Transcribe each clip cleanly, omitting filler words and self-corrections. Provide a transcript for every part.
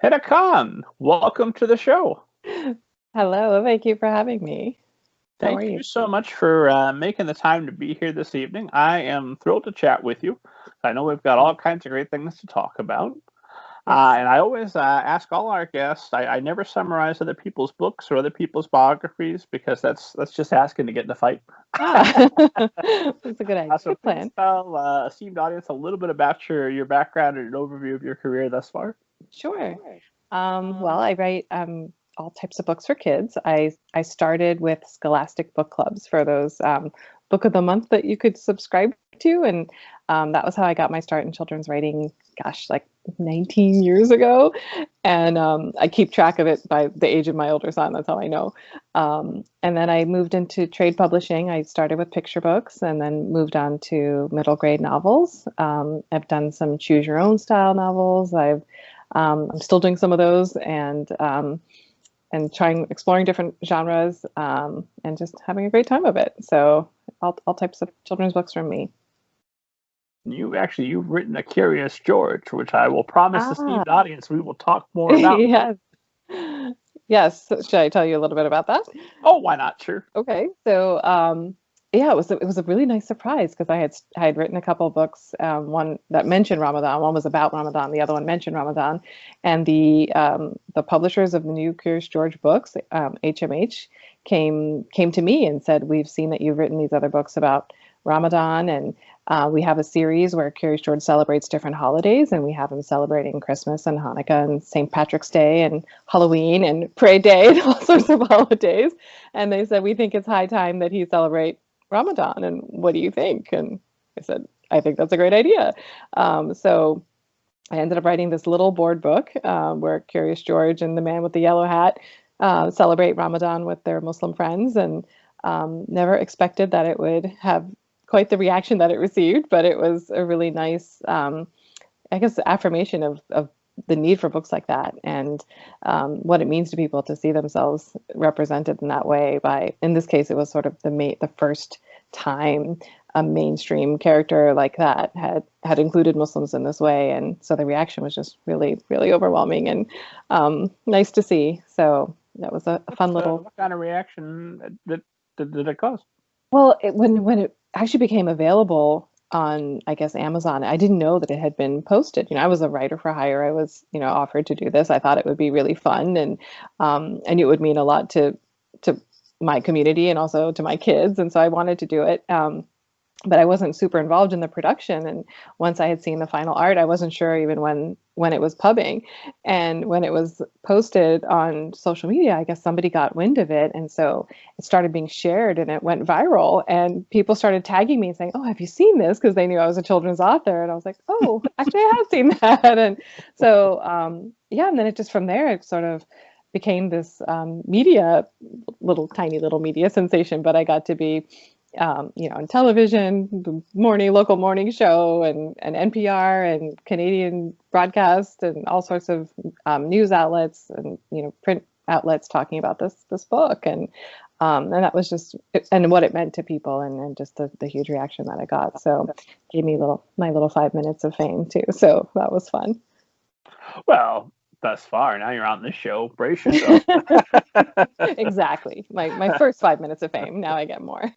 Hena Khan, welcome to the show. Hello, thank you for having me. How are Thank you? you so much for making the time to be here this evening. I am thrilled to chat with you. I know we've got all kinds of great things to talk about. Yes. And I always ask all our guests, I never summarize other people's books or other people's biographies because that's just asking to get in a fight. Ah, that's a good idea. So Good please plan. tell esteemed audience a little bit about your background and an overview of your career thus far. Sure. Well, I write all types of books for kids. I started with Scholastic book clubs for those book of the month that you could subscribe to, and that was how I got my start in children's writing. Gosh, like 19 years ago, and I keep track of it by the age of my older son. That's how I know. And then I moved into trade publishing. I started with picture books, and then moved on to middle grade novels. I've done some choose your own style novels. I'm still doing some of those, and trying exploring different genres, and just having a great time of it. So all types of children's books from me. You've written a Curious George, which I will promise the Ah, esteemed audience we will talk more about. yes, yes. So should I tell you a little bit about that? Oh, why not? Sure. Okay, so yeah, it was a really nice surprise because I had written a couple of books, one that mentioned Ramadan, one was about Ramadan, the other one mentioned Ramadan, and the publishers of the new Curious George books, HMH, came to me and said, "We've seen that you've written these other books about Ramadan, and we have a series where Curious George celebrates different holidays, and we have him celebrating Christmas and Hanukkah and St. Patrick's Day and Halloween and Parade Day and all sorts of holidays." And they said, "We think it's high time that he celebrate Ramadan. And what do you think?" And I said, "I think that's a great idea." So I ended up writing this little board book, where Curious George and the man with the yellow hat celebrate Ramadan with their Muslim friends, and never expected that it would have quite the reaction that it received, but it was a really nice, I guess, affirmation of the need for books like that, and what it means to people to see themselves represented in that way. By, in this case, it was sort of the first time a mainstream character like that had included Muslims in this way, and so the reaction was just really, really overwhelming and nice to see. So that was a fun little. What kind of reaction did it cause? Well, when it actually became available on, I guess, Amazon, I didn't know that it had been posted. I was a writer for hire. I was, offered to do this. I thought it would be really fun, and I knew it would mean a lot to my community and also to my kids, and so I wanted to do it. But I wasn't super involved in the production. And once I had seen the final art, I wasn't sure even when it was pubbing. And when it was posted on social media, I guess somebody got wind of it. And so it started being shared and it went viral. And people started tagging me and saying, "Oh, have you seen this?" Because they knew I was a children's author. And I was like, "Oh, actually, I have seen that." And so, yeah, and then it just from there, it sort of became this tiny little media sensation. But I got to be on television, the local morning show, and NPR and Canadian broadcast, and all sorts of news outlets and print outlets talking about this book, and that was just, and what it meant to people, and just the huge reaction that I got. So gave me my little 5 minutes of fame too. So that was fun. Well, thus far, now you're on this show. Brace yourself. Exactly. My first 5 minutes of fame. Now I get more.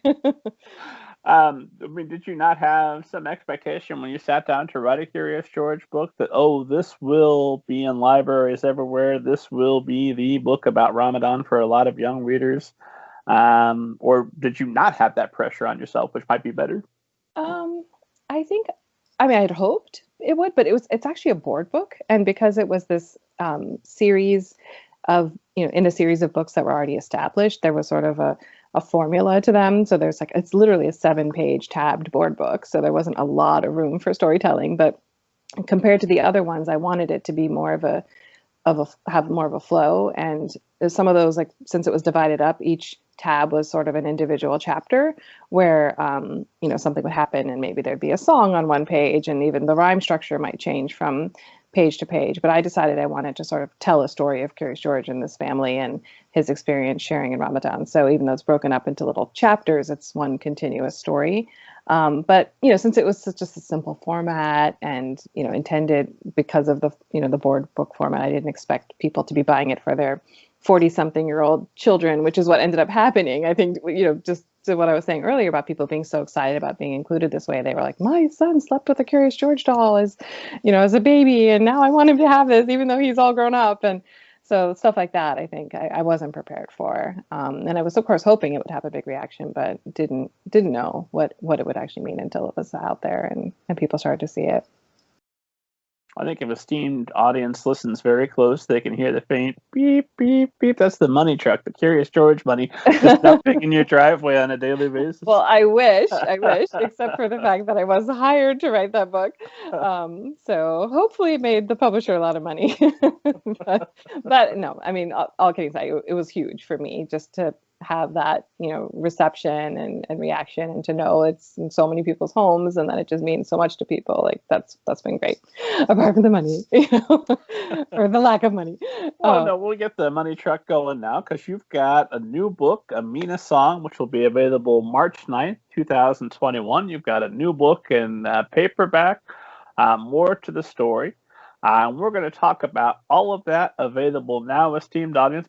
Did you not have some expectation when you sat down to write a Curious George book that, oh, this will be in libraries everywhere, this will be the book about Ramadan for a lot of young readers? Or did you not have that pressure on yourself, which might be better? Um, I think, I mean, I'd hoped it would, but it's actually a board book, and because it was this series of, in a series of books that were already established, there was sort of a formula to them. So it's literally a 7-page tabbed board book. So there wasn't a lot of room for storytelling, but compared to the other ones, I wanted it to be more have more of a flow. And some of those, like, since it was divided up, each tab was sort of an individual chapter where, something would happen and maybe there'd be a song on one page, and even the rhyme structure might change from page to page. But I decided I wanted to sort of tell a story of Curious George and this family and his experience sharing in Ramadan. So even though it's broken up into little chapters, it's one continuous story. But since it was just a simple format and intended because of the the board book format, I didn't expect people to be buying it for their 40-something-year-old children, which is what ended up happening. I think just to what I was saying earlier about people being so excited about being included this way. They were like, my son slept with a Curious George doll as a baby, and now I want him to have this even though he's all grown up. And so stuff like that, I think I wasn't prepared for. And I was, of course, hoping it would have a big reaction, but didn't know what it would actually mean until it was out there and people started to see it. I think if a esteemed audience listens very close, they can hear the faint beep, beep, beep. That's the money truck, the Curious George money, just dumping in your driveway on a daily basis. Well, I wish, except for the fact that I was hired to write that book. So hopefully it made the publisher a lot of money. but no, I mean, all kidding aside, it was huge for me just to have that reception and reaction, and to know it's in so many people's homes and that it just means so much to people. Like that's been great, apart from the money or the lack of money. Well, no, we'll get the money truck going now, because you've got a new book, Amina Song, which will be available March 9th, 2021. You've got a new book in paperback, more to the story. We're going to talk about all of that, available now, esteemed audience.